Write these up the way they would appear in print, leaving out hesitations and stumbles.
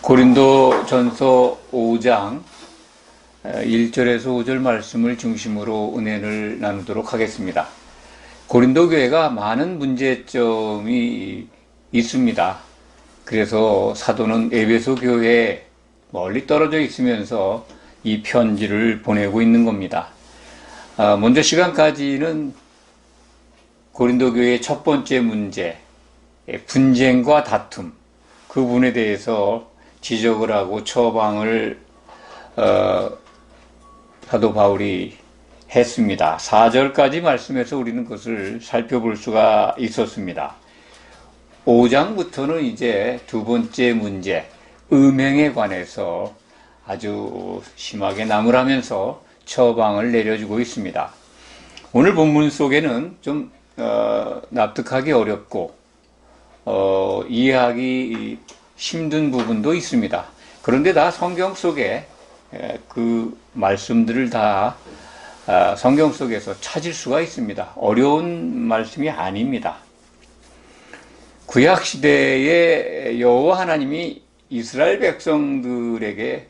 고린도전서 5장 1절에서 5절 말씀을 중심으로 은혜를 나누도록 하겠습니다. 고린도 교회가 많은 문제점이 있습니다. 그래서 사도는 에베소 교회에 멀리 떨어져 있으면서 이 편지를 보내고 있는 겁니다. 먼저 시간까지는 고린도 교회의 첫 번째 문제, 분쟁과 다툼, 그 부분에 대해서 지적을 하고 처방을 사도 바울이 했습니다. 4절까지 말씀해서 우리는 그것을 살펴볼 수가 있었습니다. 5장부터는 이제 두 번째 문제, 음행에 관해서 아주 심하게 나무라면서 처방을 내려주고 있습니다. 오늘 본문 속에는 좀 납득하기 어렵고 이해하기 힘든 부분도 있습니다. 그런데 다 성경 속에 그 말씀들을 다 성경 속에서 찾을 수가 있습니다. 어려운 말씀이 아닙니다. 구약 시대에 여호와 하나님이 이스라엘 백성들에게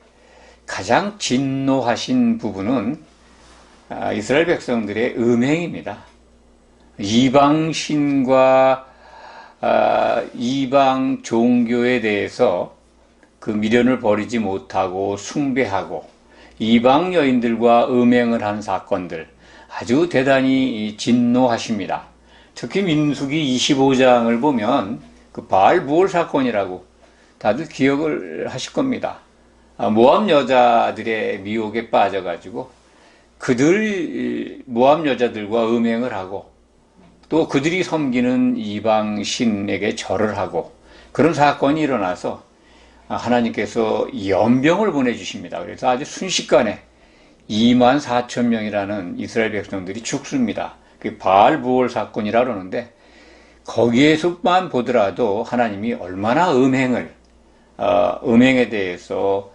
가장 진노하신 부분은 이스라엘 백성들의 음행입니다. 이방신과 이방 종교에 대해서 그 미련을 버리지 못하고 숭배하고 이방 여인들과 음행을 한 사건들 아주 대단히 진노하십니다. 특히 민수기 25장을 보면 그 바알부올 사건이라고 다들 기억을 하실 겁니다. 모압 여자들의 미혹에 빠져가지고 그들 모압 여자들과 음행을 하고 또 그들이 섬기는 이방 신에게 절을 하고 그런 사건이 일어나서 하나님께서 연병을 보내주십니다. 그래서 아주 순식간에 24,000명이라는 이스라엘 백성들이 죽습니다. 그게 바알부올 사건이라 그러는데 거기에서만 보더라도 하나님이 얼마나 음행에 대해서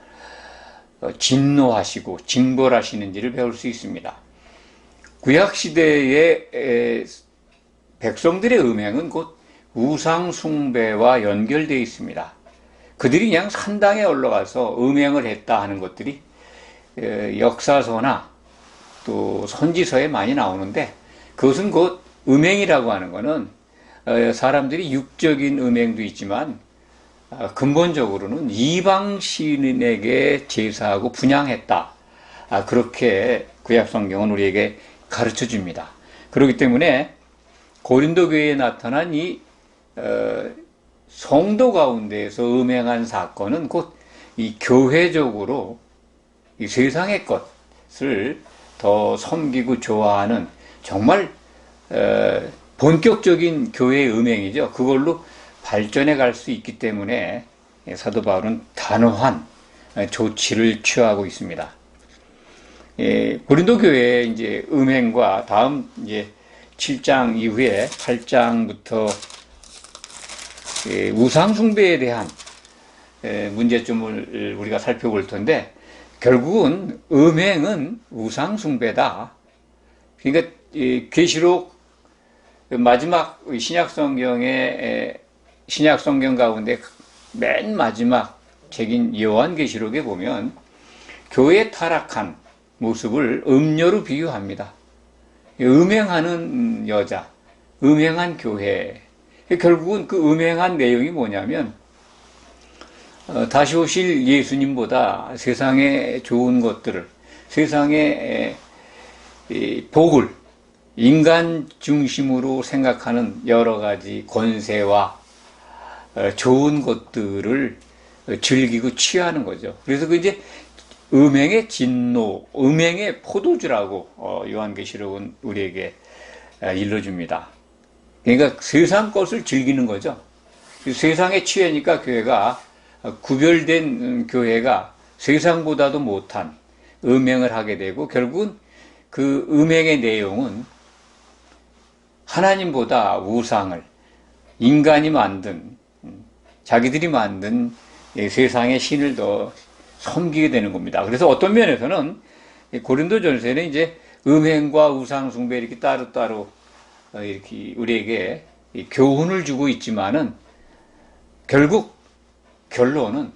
진노하시고 징벌하시는지를 배울 수 있습니다. 구약시대의 백성들의 음행은 곧 우상숭배와 연결되어 있습니다. 그들이 그냥 산당에 올라가서 음행을 했다 하는 것들이 역사서나 또 선지서에 많이 나오는데 그것은 곧 음행이라고 하는 것은 사람들이 육적인 음행도 있지만 근본적으로는 이방신에게 제사하고 분향했다. 그렇게 구약성경은 우리에게 가르쳐 줍니다. 그렇기 때문에 고린도 교회에 나타난 이 성도 가운데에서 음행한 사건은 곧 이 교회적으로 이 세상의 것을 더 섬기고 좋아하는 정말 본격적인 교회의 음행이죠. 그걸로 발전해 갈 수 있기 때문에 사도 바울은 단호한 조치를 취하고 있습니다. 고린도 교회의 이제 음행과 다음 이제 7장 이후에 8장부터 우상숭배에 대한 문제점을 우리가 살펴볼 텐데 결국은 음행은 우상숭배다. 그러니까 계시록 마지막 신약성경 가운데 맨 마지막 책인 요한계시록에 보면 교회의 타락한 모습을 음녀로 비유합니다. 음행하는 여자, 음행한 교회. 결국은 그 음행한 내용이 뭐냐면 다시 오실 예수님보다 세상의 좋은 것들을, 세상의 복을 인간 중심으로 생각하는 여러 가지 권세와 좋은 것들을 즐기고 취하는 거죠. 그래서 그 이제 음행의 진노, 음행의 포도주라고 요한계시록은 우리에게 일러줍니다. 그러니까 세상 것을 즐기는 거죠. 세상에 취하니까 교회가 구별된 교회가 세상보다도 못한 음행을 하게 되고 결국은 그 음행의 내용은 하나님보다 우상을 인간이 만든 자기들이 만든 세상의 신을 더 섬기게 되는 겁니다. 그래서 어떤 면에서는 고린도전서에는 이제 음행과 우상숭배 이렇게 따로따로 이렇게 우리에게 교훈을 주고 있지만은 결국 결론은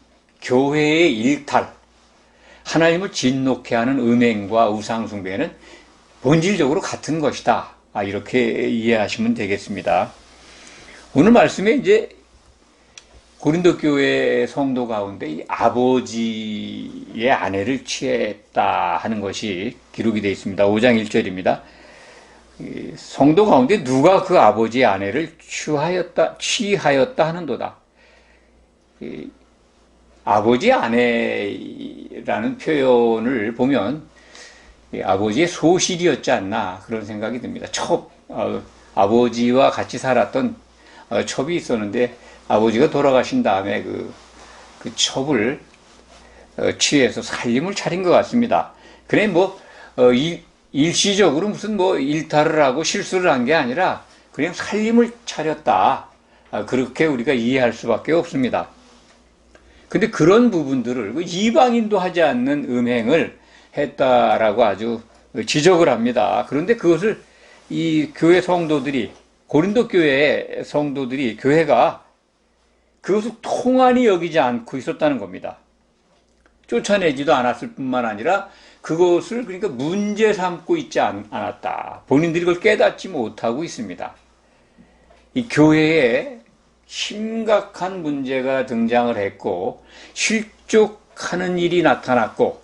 교회의 일탈, 하나님을 진노케 하는 음행과 우상숭배는 본질적으로 같은 것이다. 이렇게 이해하시면 되겠습니다. 오늘 말씀에 이제 고린도 교회 성도 가운데 이 아버지의 아내를 취했다 하는 것이 기록이 되어 있습니다. 5장 1절입니다. 성도 가운데 누가 그 아버지의 아내를 취하였다 하는도다. 아버지의 아내라는 표현을 보면 아버지의 소실이었지 않나 그런 생각이 듭니다. 아버지와 같이 살았던 첩이 있었는데 아버지가 돌아가신 다음에 그 첩을 취해서 살림을 차린 것 같습니다. 그래 일시적으로 무슨 일탈을 하고 실수를 한 게 아니라 그냥 살림을 차렸다. 그렇게 우리가 이해할 수밖에 없습니다. 근데 그런 부분들을 이방인도 하지 않는 음행을 했다라고 아주 지적을 합니다. 그런데 그것을 이 교회 성도들이, 고린도 교회의 성도들이, 교회가 그것을 통한히 여기지 않고 있었다는 겁니다. 쫓아내지도 않았을 뿐만 아니라 그것을 그러니까 문제 삼고 있지 않았다. 본인들이 그걸 깨닫지 못하고 있습니다. 이 교회에 심각한 문제가 등장을 했고 실족하는 일이 나타났고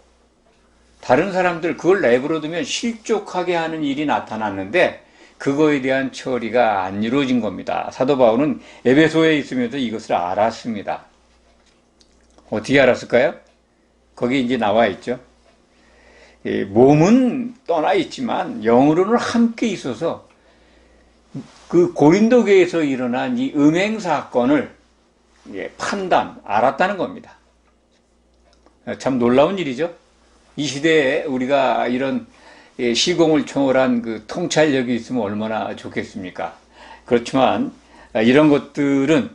다른 사람들 그걸 내버려두면 실족하게 하는 일이 나타났는데 그거에 대한 처리가 안 이루어진 겁니다. 사도 바울은 에베소에 있으면서 이것을 알았습니다. 어떻게 알았을까요? 거기 이제 나와 있죠. 몸은 떠나 있지만 영으로는 함께 있어서 그 고린도 교회에서 일어난 이 음행 사건을 알았다는 겁니다. 참 놀라운 일이죠. 이 시대에 우리가 이런 시공을 초월한 그 통찰력이 있으면 얼마나 좋겠습니까? 그렇지만 이런 것들은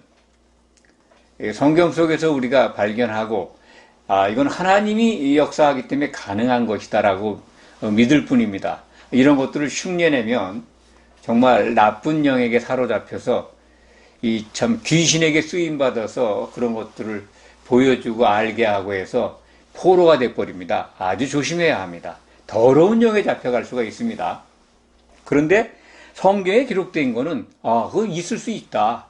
성경 속에서 우리가 발견하고 이건 하나님이 역사하기 때문에 가능한 것이다라고 믿을 뿐입니다. 이런 것들을 흉내내면 정말 나쁜 영에게 사로잡혀서 이 참 귀신에게 쓰임 받아서 그런 것들을 보여주고 알게 하고 해서 포로가 돼버립니다. 아주 조심해야 합니다. 더러운 영에 잡혀갈 수가 있습니다. 그런데 성경에 기록된 거는 그거 있을 수 있다.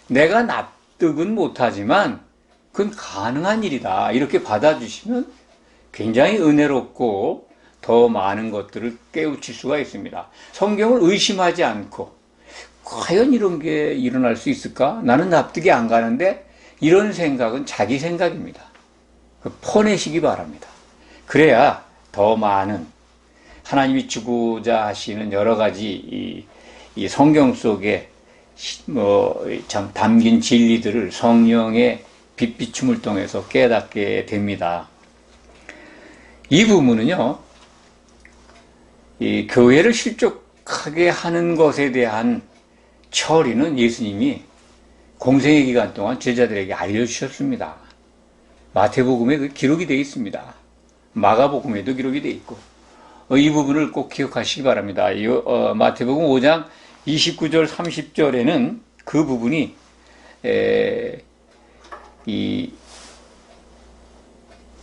내가 납득은 못하지만 그건 가능한 일이다. 이렇게 받아주시면 굉장히 은혜롭고 더 많은 것들을 깨우칠 수가 있습니다. 성경을 의심하지 않고 과연 이런 게 일어날 수 있을까? 나는 납득이 안 가는데 이런 생각은 자기 생각입니다. 퍼내시기 바랍니다. 그래야 더 많은 하나님이 주고자 하시는 여러 가지 이 성경 속에 참 담긴 진리들을 성령의 빛비춤을 통해서 깨닫게 됩니다. 이 부분은요, 이 교회를 실족하게 하는 것에 대한 처리는 예수님이 공생의 기간 동안 제자들에게 알려주셨습니다. 마태복음에 그 기록이 되어 있습니다. 마가복음에도 기록이 되어 있고 이 부분을 꼭 기억하시기 바랍니다. 마태복음 5장 29절 30절에는 그 부분이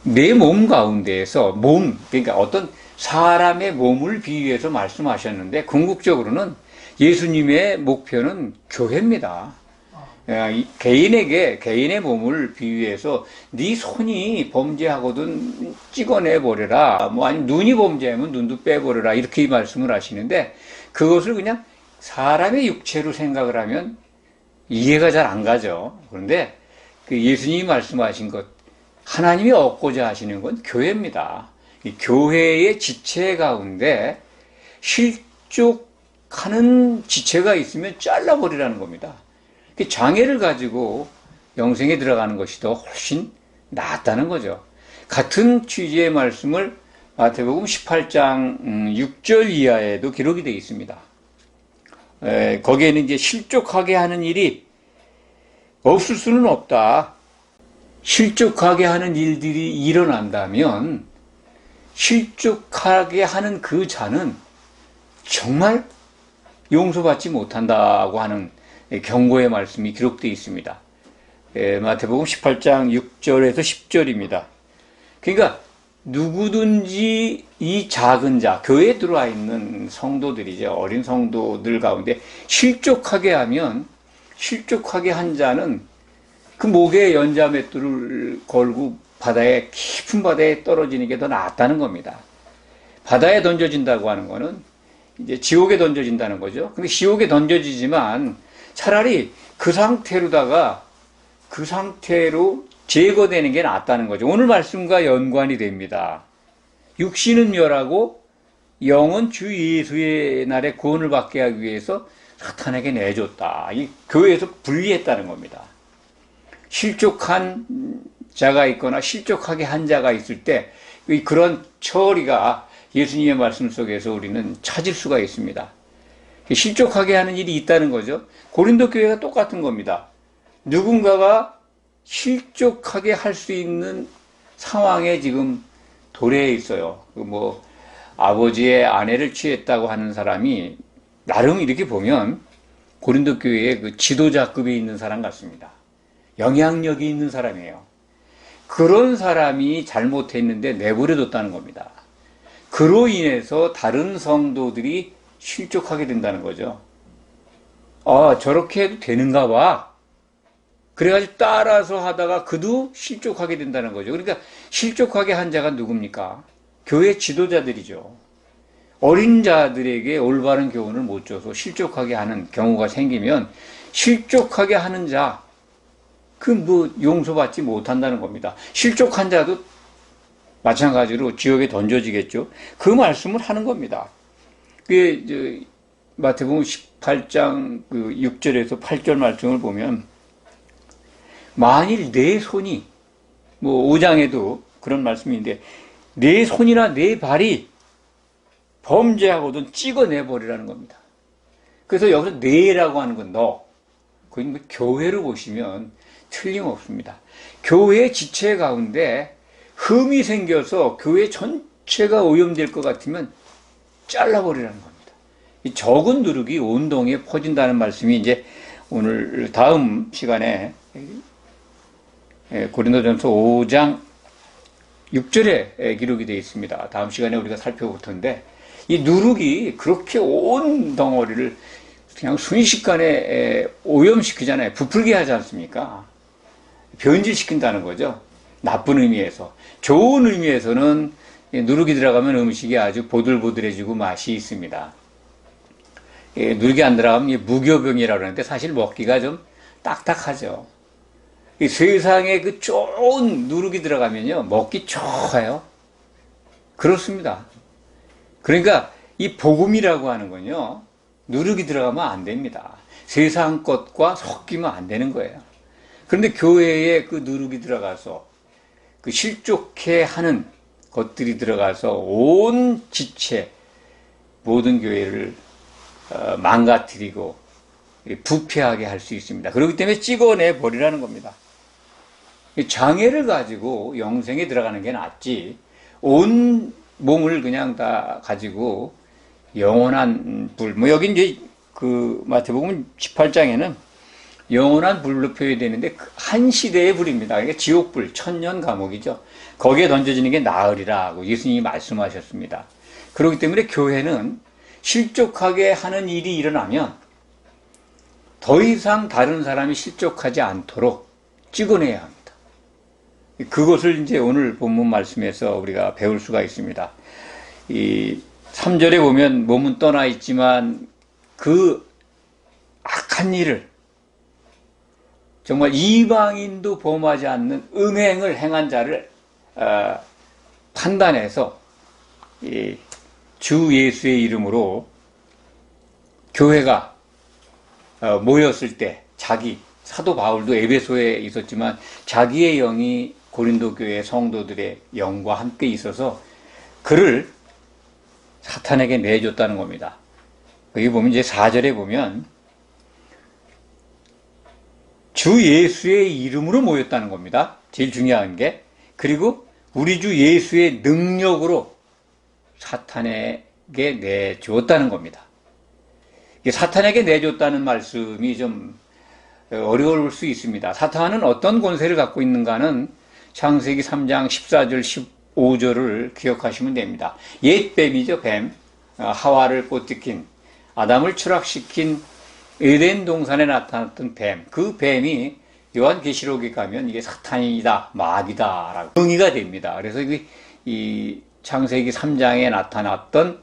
내 몸 가운데에서 그러니까 어떤 사람의 몸을 비유해서 말씀하셨는데 궁극적으로는 예수님의 목표는 교회입니다. 개인의 몸을 비유해서 네 손이 범죄하거든 찍어내버려라. 아니면 눈이 범죄하면 눈도 빼버려라. 이렇게 말씀을 하시는데 그것을 그냥 사람의 육체로 생각을 하면 이해가 잘 안 가죠. 그런데 그 예수님이 말씀하신 것, 하나님이 얻고자 하시는 건 교회입니다. 이 교회의 지체 가운데 실족하는 지체가 있으면 잘라버리라는 겁니다. 장애를 가지고 영생에 들어가는 것이 더 훨씬 낫다는 거죠. 같은 취지의 말씀을 마태복음 18장 6절 이하에도 기록이 되어 있습니다. 거기에는 이제 실족하게 하는 일이 없을 수는 없다. 실족하게 하는 일들이 일어난다면 실족하게 하는 그 자는 정말 용서받지 못한다고 하는 경고의 말씀이 기록되어 있습니다. 마태복음 18장 6절에서 10절입니다. 그러니까 누구든지 이 작은 자, 교회에 들어와 있는 성도들이죠. 어린 성도들 가운데 실족하게 하면, 실족하게 한 자는 그 목에 연자맷돌을 걸고 바다에, 깊은 바다에 떨어지는 게 더 낫다는 겁니다. 바다에 던져진다고 하는 거는 이제 지옥에 던져진다는 거죠. 근데 지옥에 던져지지만 차라리 그 상태로다가 그 상태로 제거되는 게 낫다는 거죠. 오늘 말씀과 연관이 됩니다. 육신은 멸하고 영은 주 예수의 날에 구원을 받게 하기 위해서 사탄에게 내줬다. 이 교회에서 분리했다는 겁니다. 실족한 자가 있거나 실족하게 한 자가 있을 때 그런 처리가 예수님의 말씀 속에서 우리는 찾을 수가 있습니다. 실족하게 하는 일이 있다는 거죠. 고린도 교회가 똑같은 겁니다. 누군가가 실족하게 할 수 있는 상황에 지금 도래해 있어요. 아버지의 아내를 취했다고 하는 사람이 나름 이렇게 보면 고린도 교회의 그 지도자급에 있는 사람 같습니다. 영향력이 있는 사람이에요. 그런 사람이 잘못했는데 내버려뒀다는 겁니다. 그로 인해서 다른 성도들이 실족하게 된다는 거죠. 저렇게 해도 되는가 봐. 그래가지고 따라서 하다가 그도 실족하게 된다는 거죠. 그러니까 실족하게 한 자가 누굽니까? 교회 지도자들이죠. 어린 자들에게 올바른 교훈을 못 줘서 실족하게 하는 경우가 생기면 실족하게 하는 자, 용서받지 못한다는 겁니다. 실족한 자도 마찬가지로 지옥에 던져지겠죠. 그 말씀을 하는 겁니다. 마태복음 18장 6절에서 8절 말씀을 보면 만일 내 손이 5장에도 그런 말씀인데 내 손이나 내 발이 범죄하거든 찍어내버리라는 겁니다. 그래서 여기서 내라고 하는 건 너. 그건 교회로 보시면 틀림없습니다. 교회 지체 가운데 흠이 생겨서 교회 전체가 오염될 것 같으면 잘라버리라는 겁니다. 이 적은 누룩이 온 동에 퍼진다는 말씀이 이제 오늘 다음 시간에 고린도전서 5장 6절에 기록이 되어 있습니다. 다음 시간에 우리가 살펴볼 텐데 이 누룩이 그렇게 온 덩어리를 그냥 순식간에 오염시키잖아요. 부풀게 하지 않습니까? 변질시킨다는 거죠. 나쁜 의미에서. 좋은 의미에서는 누룩이 들어가면 음식이 아주 보들보들해지고 맛이 있습니다. 누룩이 안 들어가면 무교병이라고 하는데 사실 먹기가 좀 딱딱하죠. 이 세상에 그 좋은 누룩이 들어가면요 먹기 좋아요. 그렇습니다. 그러니까 이 복음이라고 하는 건요 누룩이 들어가면 안 됩니다. 세상 것과 섞이면 안 되는 거예요. 그런데 교회에 그 누룩이 들어가서 그 실족해 하는 것들이 들어가서 온 지체 모든 교회를 망가뜨리고 부패하게 할 수 있습니다. 그렇기 때문에 찍어내 버리라는 겁니다. 장애를 가지고 영생에 들어가는 게 낫지 온 몸을 그냥 다 가지고 영원한 불, 여기 이제 마태복음 18장에는 영원한 불로 표현되는데 한 시대의 불입니다. 그러니까 지옥불, 천년 감옥이죠. 거기에 던져지는 게 나으리라고 예수님이 말씀하셨습니다. 그렇기 때문에 교회는 실족하게 하는 일이 일어나면 더 이상 다른 사람이 실족하지 않도록 찍어내야 합니다. 그것을 이제 오늘 본문 말씀에서 우리가 배울 수가 있습니다. 이 3절에 보면 몸은 떠나 있지만 그 악한 일을 정말 이방인도 범하지 않는 음행을 행한 자를 판단해서 주 예수의 이름으로 교회가 모였을 때 사도 바울도 에베소에 있었지만 자기의 영이 고린도 교회 성도들의 영과 함께 있어서 그를 사탄에게 내줬다는 겁니다. 여기 보면 이제 4절에 보면 주 예수의 이름으로 모였다는 겁니다. 제일 중요한 게. 그리고 우리 주 예수의 능력으로 사탄에게 내줬다는 겁니다. 사탄에게 내줬다는 말씀이 좀 어려울 수 있습니다. 사탄은 어떤 권세를 갖고 있는가는 창세기 3장 14절 15절을 기억하시면 됩니다. 옛 뱀이죠, 뱀. 하와를 꽂히킨 아담을 추락시킨 에덴 동산에 나타났던 뱀. 그 뱀이 요한계시록에 가면 이게 사탄이다, 마귀다 라고 정의가 됩니다. 그래서 이 창세기 3장에 나타났던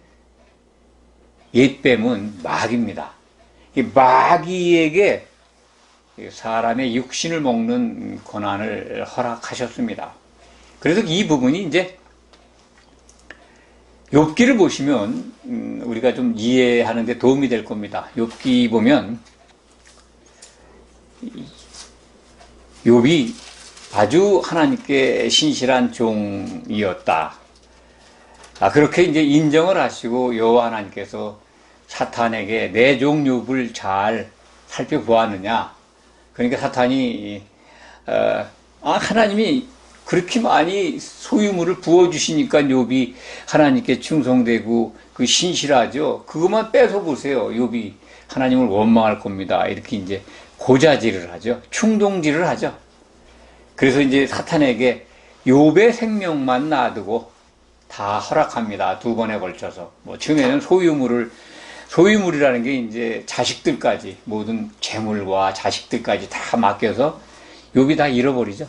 옛뱀은 마귀입니다. 이 마귀에게 사람의 육신을 먹는 권한을 허락하셨습니다. 그래서 이 부분이 이제 욥기를 보시면 우리가 좀 이해하는 데 도움이 될 겁니다. 욥기 보면 욥이 아주 하나님께 신실한 종이었다. 그렇게 이제 인정을 하시고 여호와 하나님께서 사탄에게 내 종 욥을 잘 살펴보았느냐. 그러니까 사탄이 하나님이 그렇게 많이 소유물을 부어주시니까 욥이 하나님께 충성되고 그 신실하죠. 그것만 뺏어 보세요. 욥이 하나님을 원망할 겁니다. 이렇게 이제 고자질을 하죠. 충동질을 하죠. 그래서 이제 사탄에게 욥의 생명만 놔두고 다 허락합니다. 2번에 걸쳐서. 처음에는 소유물이라는 게 이제 자식들까지, 모든 재물과 자식들까지 다 맡겨서 욥이 다 잃어버리죠.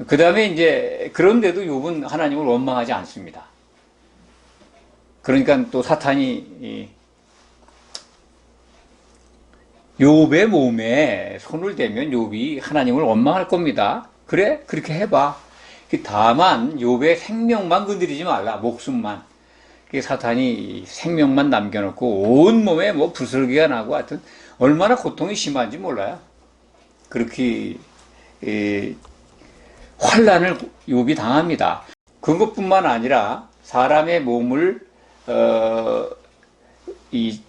그 다음에 이제, 그런데도 욥은 하나님을 원망하지 않습니다. 그러니까 또 사탄이 욥의 몸에 손을 대면 욥이 하나님을 원망할 겁니다. 그래? 그렇게 해봐. 다만 욥의 생명만 건드리지 말라. 목숨만. 사탄이 생명만 남겨놓고 온몸에 부스러기가 나고 하여튼 얼마나 고통이 심한지 몰라요. 그렇게 환난을 욥이 당합니다. 그것뿐만 아니라 사람의 몸을 이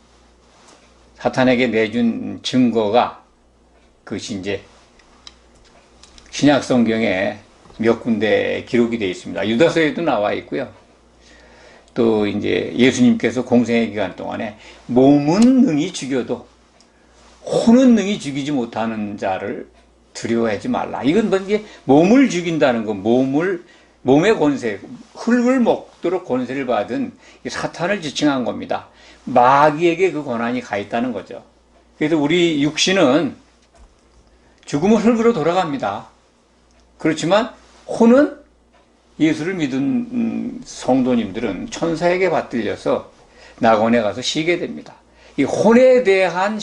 사탄에게 내준 증거가 그것이 이제 신약 성경에 몇 군데 기록이 되어 있습니다. 유다서에도 나와 있고요. 또 이제 예수님께서 공생의 기간 동안에 몸은 능히 죽여도 혼은 능히 죽이지 못하는 자를 두려워하지 말라. 이건 이게 몸을 죽인다는 건 몸의 권세, 흙을 먹도록 권세를 받은 사탄을 지칭한 겁니다. 마귀에게 그 권한이 가 있다는 거죠. 그래서 우리 육신은 죽으면 흙으로 돌아갑니다. 그렇지만 혼은 예수를 믿은 성도님들은 천사에게 받들려서 낙원에 가서 쉬게 됩니다. 이 혼에 대한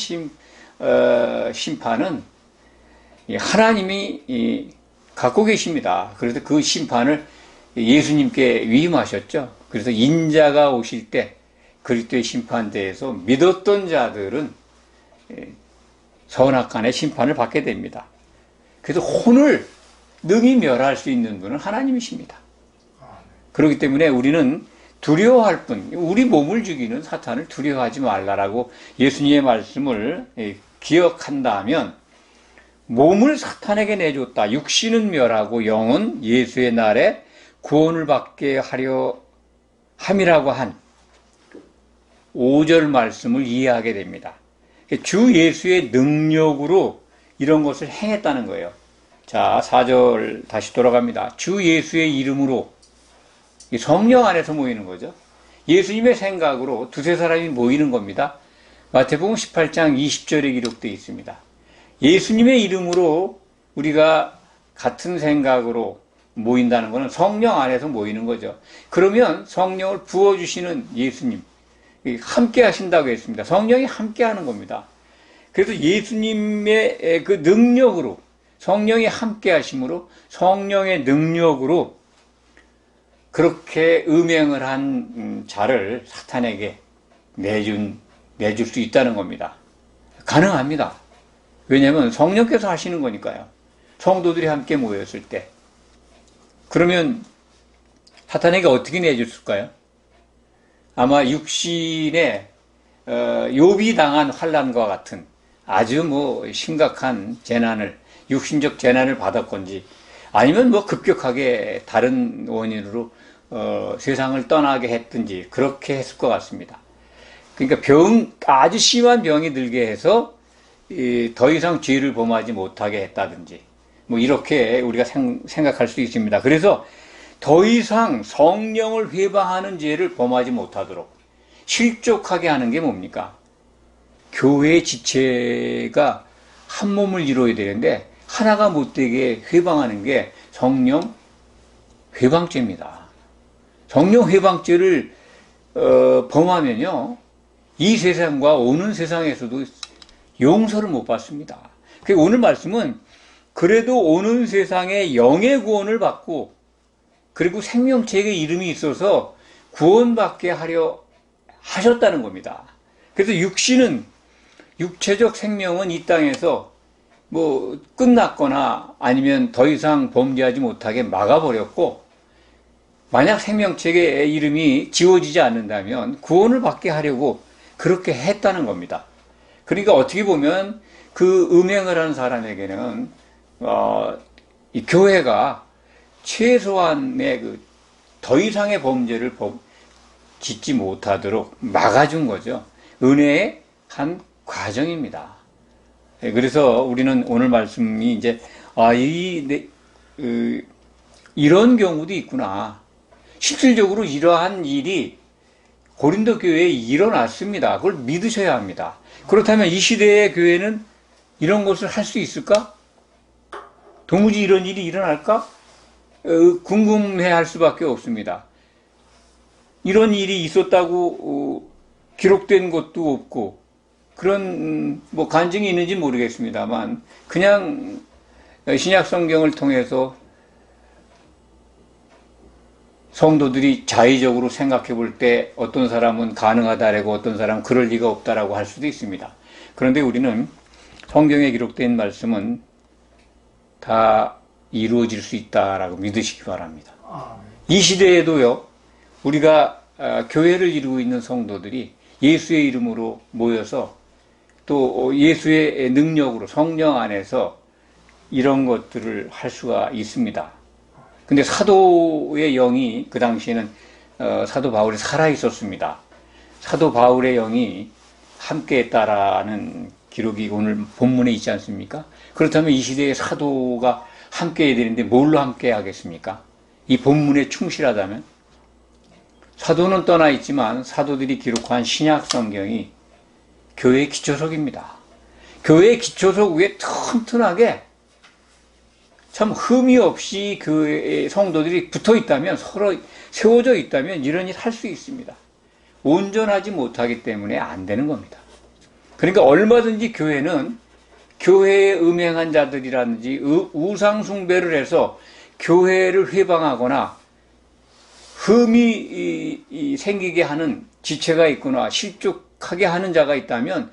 심판은 하나님이 갖고 계십니다. 그래서 그 심판을 예수님께 위임하셨죠. 그래서 인자가 오실 때 그리스도의 심판대에서 믿었던 자들은 선악간의 심판을 받게 됩니다. 그래서 혼을 능히 멸할 수 있는 분은 하나님이십니다. 그렇기 때문에 우리는 두려워할 뿐, 우리 몸을 죽이는 사탄을 두려워하지 말라라고 예수님의 말씀을 기억한다면 몸을 사탄에게 내줬다. 육신은 멸하고 영은 예수의 날에 구원을 받게 하려 함이라고 한 5절 말씀을 이해하게 됩니다. 주 예수의 능력으로 이런 것을 행했다는 거예요. 자, 4절 다시 돌아갑니다. 주 예수의 이름으로 성령 안에서 모이는 거죠. 예수님의 생각으로 두세 사람이 모이는 겁니다. 마태복음 18장 20절에 기록되어 있습니다. 예수님의 이름으로 우리가 같은 생각으로 모인다는 것은 성령 안에서 모이는 거죠. 그러면 성령을 부어주시는 예수님, 함께 하신다고 했습니다. 성령이 함께 하는 겁니다. 그래서 예수님의 그 능력으로, 성령이 함께 하심으로, 성령의 능력으로 그렇게 음행을 한 자를 사탄에게 내줄 수 있다는 겁니다. 가능합니다. 왜냐하면 성령께서 하시는 거니까요. 성도들이 함께 모였을 때. 그러면 사탄에게 어떻게 내줬을까요? 아마 육신에 욥이 당한 환난과 같은 아주 심각한 재난을, 육신적 재난을 받았건지, 아니면 급격하게 다른 원인으로 세상을 떠나게 했든지 그렇게 했을 것 같습니다. 그러니까 아주 심한 병이 들게 해서 더 이상 죄를 범하지 못하게 했다든지, 뭐 이렇게 우리가 생각할 수 있습니다. 그래서 더 이상 성령을 회방하는 죄를 범하지 못하도록 실족하게 하는 게 뭡니까? 교회의 지체가 한 몸을 이루어야 되는데 하나가 못되게 회방하는 게 성령 회방죄입니다. 성령 회방죄를 범하면요, 이 세상과 오는 세상에서도 용서를 못 받습니다. 그러니까 오늘 말씀은 그래도 오는 세상에 영의 구원을 받고 그리고 생명책의 이름이 있어서 구원받게 하려 하셨다는 겁니다. 그래서 육체적 생명은 이 땅에서 뭐 끝났거나 아니면 더 이상 범죄하지 못하게 막아버렸고, 만약 생명책의 이름이 지워지지 않는다면 구원을 받게 하려고 그렇게 했다는 겁니다. 그러니까 어떻게 보면 그 음행을 하는 사람에게는 이 교회가 최소한의 더 이상의 범죄를 짓지 못하도록 막아준 거죠. 은혜의 한 과정입니다. 그래서 우리는 오늘 말씀이 이제 이런 경우도 있구나. 실질적으로 이러한 일이 고린도 교회에 일어났습니다. 그걸 믿으셔야 합니다. 그렇다면 이 시대의 교회는 이런 것을 할 수 있을까? 도무지 이런 일이 일어날까? 궁금해할 수밖에 없습니다. 이런 일이 있었다고 기록된 것도 없고 그런 뭐 간증이 있는지 모르겠습니다만, 그냥 신약 성경을 통해서 성도들이 자의적으로 생각해 볼 때 어떤 사람은 가능하다라고, 어떤 사람은 그럴 리가 없다라고 할 수도 있습니다. 그런데 우리는 성경에 기록된 말씀은 다 이루어질 수 있다라고 믿으시기 바랍니다. 이 시대에도요, 우리가 교회를 이루고 있는 성도들이 예수의 이름으로 모여서 또 예수의 능력으로 성령 안에서 이런 것들을 할 수가 있습니다. 근데 사도의 영이 그 당시에는 사도 바울이 살아 있었습니다. 사도 바울의 영이 함께했다라는 기록이 오늘 본문에 있지 않습니까? 그렇다면 이 시대의 사도가 함께해야 되는데 뭘로 함께 하겠습니까? 이 본문에 충실하다면? 사도는 떠나 있지만 사도들이 기록한 신약 성경이 교회의 기초석입니다. 교회의 기초석 위에 튼튼하게 참 흠이 없이 교회의 성도들이 붙어 있다면, 서로 세워져 있다면 이런 일 할 수 있습니다. 온전하지 못하기 때문에 안 되는 겁니다. 그러니까 얼마든지 교회는 교회에 음행한 자들이라든지 우상 숭배를 해서 교회를 회방하거나 흠이 생기게 하는 지체가 있거나 실족하게 하는 자가 있다면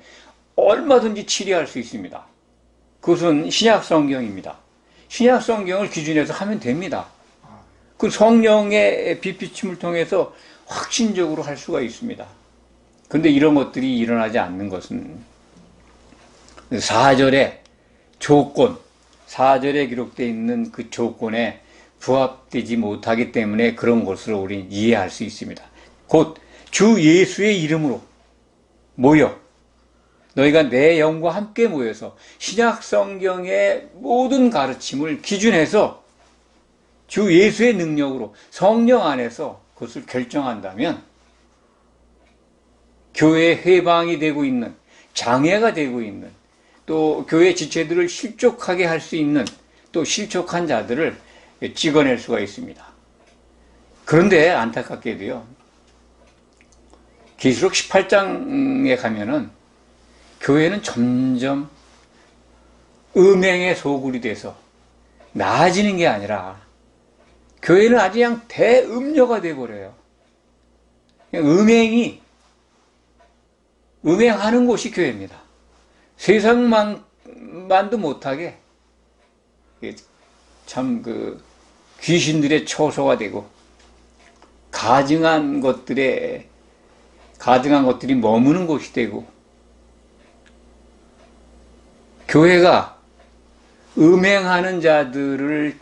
얼마든지 치리할 수 있습니다. 그것은 신약 성경입니다. 신약 성경을 기준해서 하면 됩니다. 그 성령의 빛비침을 통해서 확신적으로 할 수가 있습니다. 그런데 이런 것들이 일어나지 않는 것은 4절의 조건, 4절에 기록되어 있는 그 조건에 부합되지 못하기 때문에 그런 것으로 우리는 이해할 수 있습니다. 곧 주 예수의 이름으로 모여 너희가 내 영과 함께 모여서 신약 성경의 모든 가르침을 기준해서 주 예수의 능력으로 성령 안에서 그것을 결정한다면 교회의 회방이 되고 있는, 장애가 되고 있는, 또 교회 지체들을 실족하게 할 수 있는 또 실족한 자들을 찍어낼 수가 있습니다. 그런데 안타깝게도요, 계시록 18장에 가면은 교회는 점점 음행의 소굴이 돼서 나아지는 게 아니라 교회는 아주 그냥 대음녀가 돼버려요. 음행하는 곳이 교회입니다. 세상만도 못하게 참 귀신들의 처소가 되고 가증한 것들이 머무는 곳이 되고, 교회가 음행하는 자들을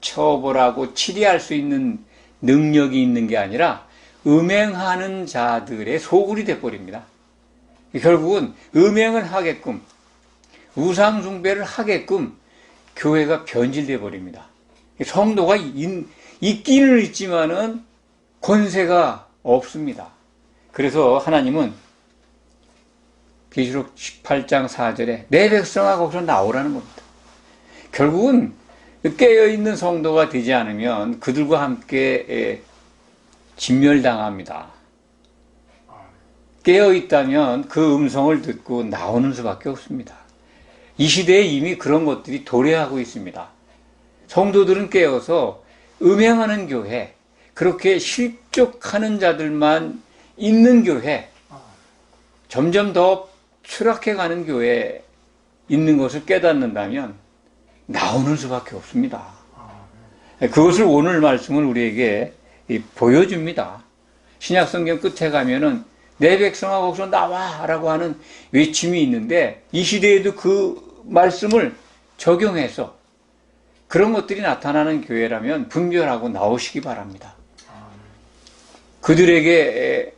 처벌하고 치리할 수 있는 능력이 있는 게 아니라 음행하는 자들의 소굴이 돼버립니다. 결국은 음행을 하게끔 우상 숭배를 하게끔 교회가 변질돼 버립니다. 성도가 있기는 있지만은 권세가 없습니다. 그래서 하나님은 계시록 18장 4절에 내 백성아 거기서 나오라는 겁니다. 결국은 깨어있는 성도가 되지 않으면 그들과 함께 진멸당합니다. 깨어있다면 그 음성을 듣고 나오는 수밖에 없습니다. 이 시대에 이미 그런 것들이 도래하고 있습니다. 성도들은 깨어서 음행하는 교회, 그렇게 실족하는 자들만 있는 교회, 점점 더 추락해가는 교회에 있는 것을 깨닫는다면 나오는 수밖에 없습니다. 그것을 오늘 말씀은 우리에게 보여줍니다. 신약성경 끝에 가면은 내 백성아 거기서 나와 라고 하는 외침이 있는데 이 시대에도 그 말씀을 적용해서 그런 것들이 나타나는 교회라면 분별하고 나오시기 바랍니다. 그들에게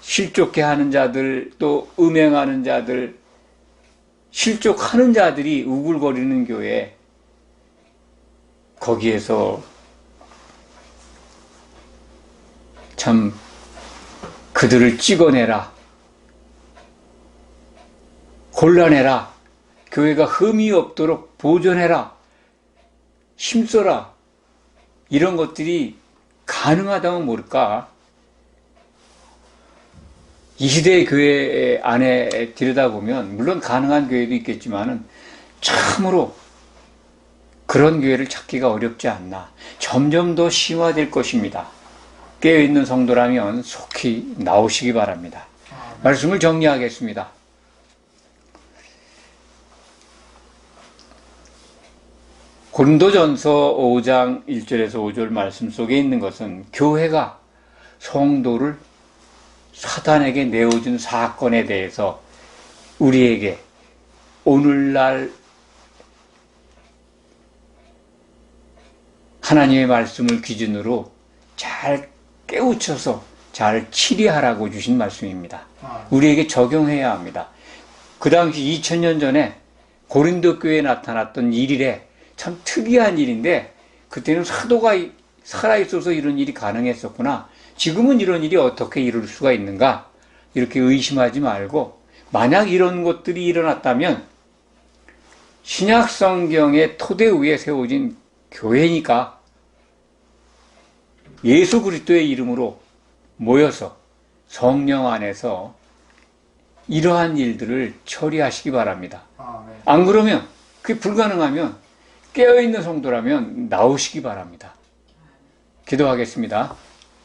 실족해 하는 자들, 또 음행하는 자들, 실족하는 자들이 우글거리는 교회, 거기에서 참 그들을 찍어내라, 골라내라, 교회가 흠이 없도록 보존해라, 힘써라, 이런 것들이 가능하다면 모를까. 이 시대의 교회 안에 들여다보면 물론 가능한 교회도 있겠지만은 참으로 그런 교회를 찾기가 어렵지 않나. 점점 더 심화될 것입니다. 깨어있는 성도라면 속히 나오시기 바랍니다. 말씀을 정리하겠습니다. 고린도전서 5장 1절에서 5절 말씀 속에 있는 것은 교회가 성도를 사단에게 내어준 사건에 대해서 우리에게 오늘날 하나님의 말씀을 기준으로 잘 깨우쳐서 잘 치리하라고 주신 말씀입니다. 우리에게 적용해야 합니다. 그 당시 2000년 전에 고린도 교회에 나타났던 일이래. 참 특이한 일인데 그때는 사도가 살아있어서 이런 일이 가능했었구나. 지금은 이런 일이 어떻게 이룰 수가 있는가? 이렇게 의심하지 말고 만약 이런 것들이 일어났다면 신약 성경의 토대 위에 세워진 교회니까 예수 그리스도의 이름으로 모여서 성령 안에서 이러한 일들을 처리하시기 바랍니다. 안 그러면 그게 불가능하면 깨어있는 성도라면 나오시기 바랍니다. 기도하겠습니다.